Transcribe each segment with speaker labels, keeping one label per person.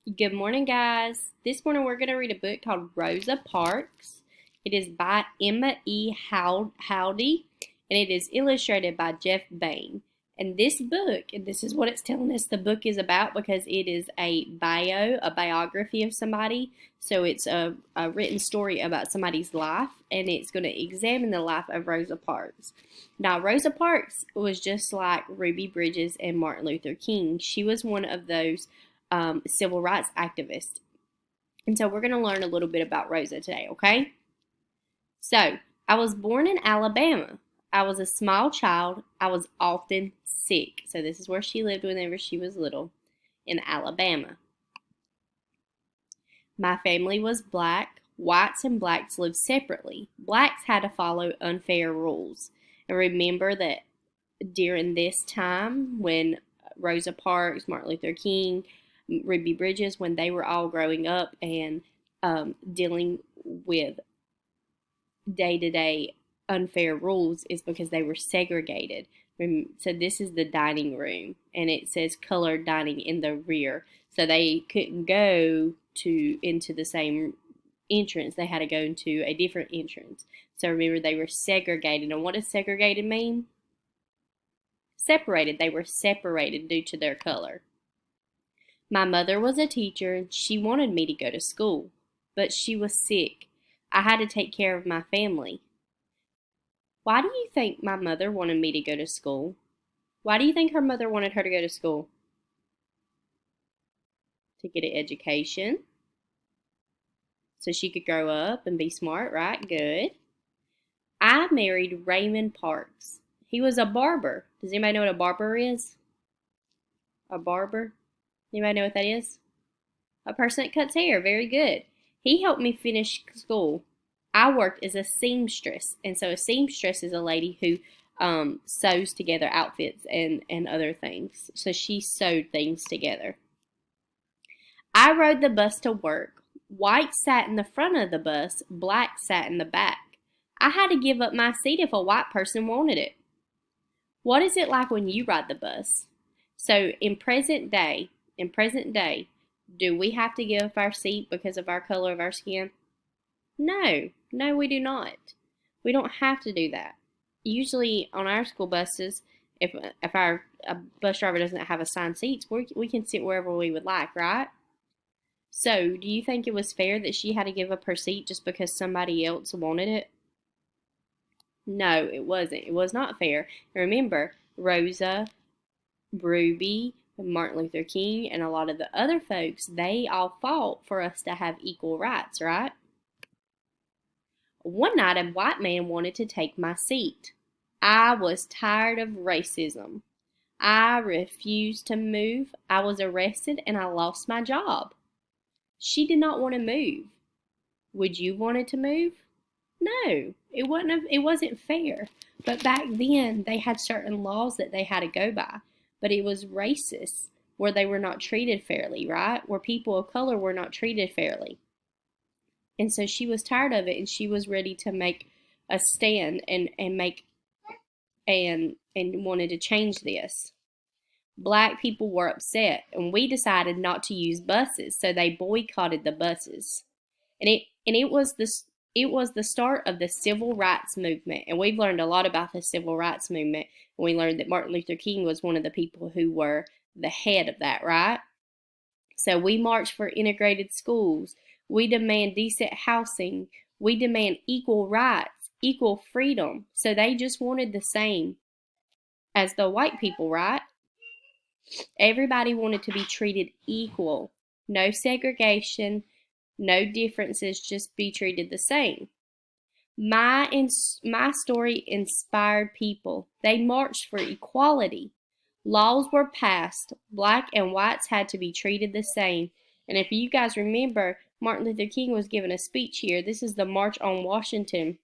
Speaker 1: Good morning, guys. This morning we're going to read a book called Rosa Parks. It is by Emma E. Howdy, and it is illustrated by Jeff Bain. And this book, and this is what it's telling us the book is about because it is a biography of somebody. So it's a written story about somebody's life, and it's going to examine the life of Rosa Parks. Now, Rosa Parks was just like Ruby Bridges and Martin Luther King. She was one of those civil rights activist. And so we're going to learn a little bit about Rosa today, okay? So, I was born in Alabama. I was a small child. I was often sick. So this is where she lived whenever she was little, in Alabama. My family was black. Whites and blacks lived separately. Blacks had to follow unfair rules. And remember that during this time when Rosa Parks, Martin Luther King, Ruby Bridges, when they were all growing up and dealing with day-to-day unfair rules is because they were segregated. So this is the dining room, and it says colored dining in the rear. So they couldn't go into the same entrance. They had to go into a different entrance. So remember, they were segregated. And what does segregated mean? Separated. They were separated due to their color. My mother was a teacher and she wanted me to go to school, but she was sick. I had to take care of my family. Why do you think my mother wanted me to go to school? Why do you think her mother wanted her to go to school? To get an education, so she could grow up and be smart, right? Good. I married Raymond Parks. He was a barber. Does anybody know what a barber is? A barber? Anybody know what that is? A person that cuts hair. Very good. He helped me finish school. I worked as a seamstress. And so a seamstress is a lady who sews together outfits and other things. So she sewed things together. I rode the bus to work. White sat in the front of the bus. Black sat in the back. I had to give up my seat if a white person wanted it. What is it like when you ride the bus? So in present day, do we have to give up our seat because of our color of our skin? No, we do not. We don't have to do that. Usually on our school buses, if our bus driver doesn't have assigned seats, we can sit wherever we would like, right? So, do you think it was fair that she had to give up her seat just because somebody else wanted it? No, it wasn't. It was not fair. Remember, Rosa, Ruby, Martin Luther King, and a lot of the other folks, they all fought for us to have equal rights, right? One night, a white man wanted to take my seat. I was tired of racism. I refused to move. I was arrested and I lost my job. She did not want to move. Would you want it to move? No, it wasn't fair. But back then, they had certain laws that they had to go by. But it was racist, where they were not treated fairly, right? Where people of color were not treated fairly. And so she was tired of it, and she was ready to make a stand and wanted to change this. Black people were upset, and we decided not to use buses, so they boycotted the buses. And it was the start of the civil rights movement. And we've learned a lot about the civil rights movement. And we learned that Martin Luther King was one of the people who were the head of that, right? So we march for integrated schools. We demand decent housing. We demand equal rights, equal freedom. So they just wanted the same as the white people, right? Everybody wanted to be treated equal. No segregation, no differences, just be treated the same. My story inspired people. They marched for equality. Laws were passed. Black and whites had to be treated the same. And if you guys remember, Martin Luther King was giving a speech here. This is the March on Washington.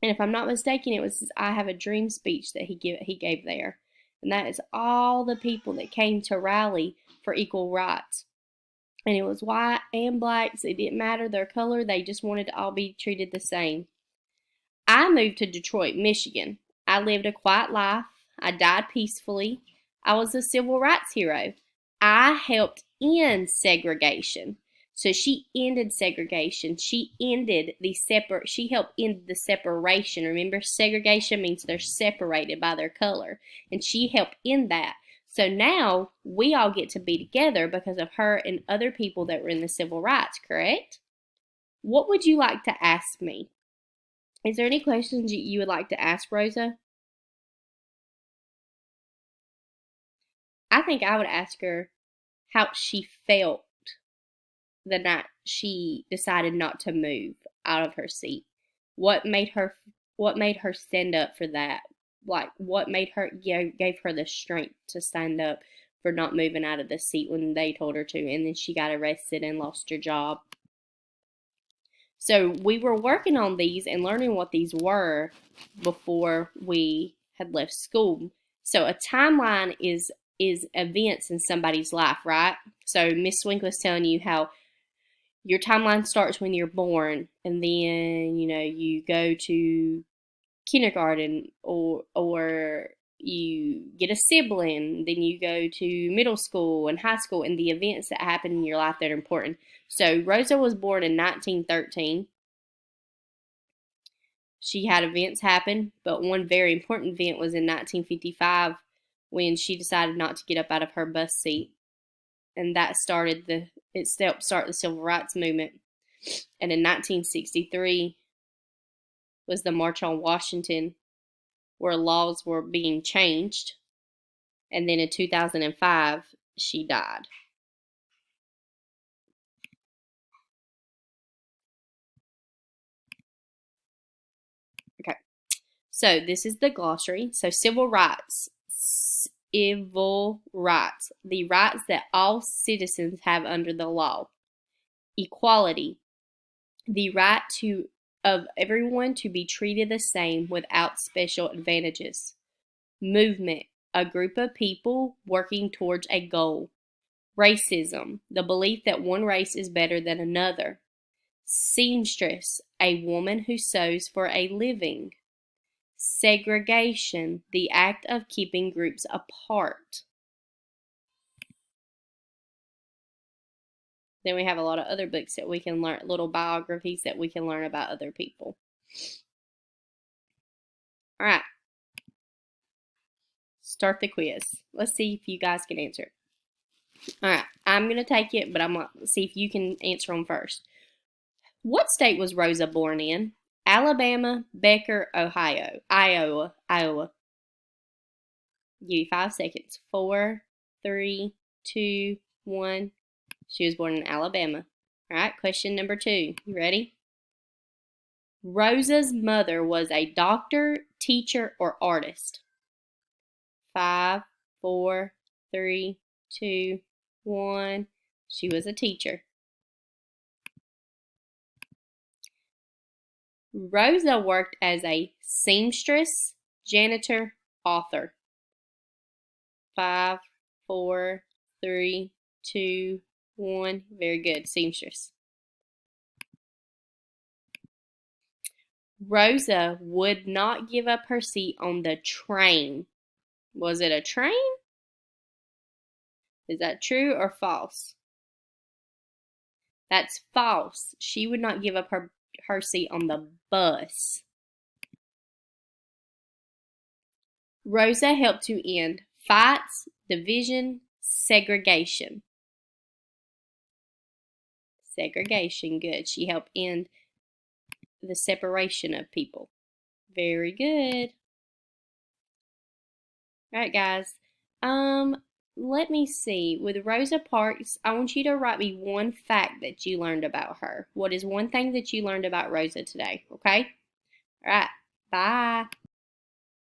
Speaker 1: And if I'm not mistaken, it was his I Have a Dream speech that he gave there. And that is all the people that came to rally for equal rights. And it was white and blacks. It didn't matter their color. They just wanted to all be treated the same. I moved to Detroit, Michigan. I lived a quiet life. I died peacefully. I was a civil rights hero. I helped end segregation. So she ended segregation. She helped end the separation. Remember, segregation means they're separated by their color. And she helped end that. So now we all get to be together because of her and other people that were in the civil rights, correct? What would you like to ask me? Is there any questions you would like to ask, Rosa? I think I would ask her how she felt the night she decided not to move out of her seat. What made her stand up for that? Like what made her gave her the strength to stand up for not moving out of the seat when they told her to, and then she got arrested and lost her job. So we were working on these and learning what these were before we had left school. So a timeline is events in somebody's life, right? So Miss Swink was telling you how your timeline starts when you're born, and then you go to kindergarten, or you get a sibling, then you go to middle school and high school, and the events that happen in your life that are important. So Rosa was born in 1913. She had events happen, but one very important event was in 1955 when she decided not to get up out of her bus seat, and that helped start the civil rights movement. And in 1963 was the March on Washington, where laws were being changed. And then in 2005, she died. Okay, so this is the glossary. So civil rights, the rights that all citizens have under the law. Equality, the right of everyone to be treated the same without special advantages. Movement, a group of people working towards a goal. Racism, the belief that one race is better than another. Seamstress, a woman who sews for a living. Segregation, the act of keeping groups apart. Then we have a lot of other books that we can learn, little biographies that we can learn about other people. All right. Start the quiz. Let's see if you guys can answer. All right. I'm going to take it, but I'm going to see if you can answer them first. What state was Rosa born in? Alabama, Becker, Ohio, Iowa. Give you 5 seconds. 4, 3, 2, 1. She was born in Alabama. All right, question number 2. You ready? Rosa's mother was a doctor, teacher, or artist. 5, 4, 3, 2, 1. She was a teacher. Rosa worked as a seamstress, janitor, author. 5, 4, 3, 2, 1. Very good. Seamstress. Rosa would not give up her seat on the train. Was it a train? Is that true or false? That's false. She would not give up her seat on the bus. Rosa helped to end fights, division, segregation. Segregation, good. She helped end the separation of people. Very good. All right, guys. Let me see. With Rosa Parks, I want you to write me one fact that you learned about her. What is one thing that you learned about Rosa today? Okay? All right. Bye.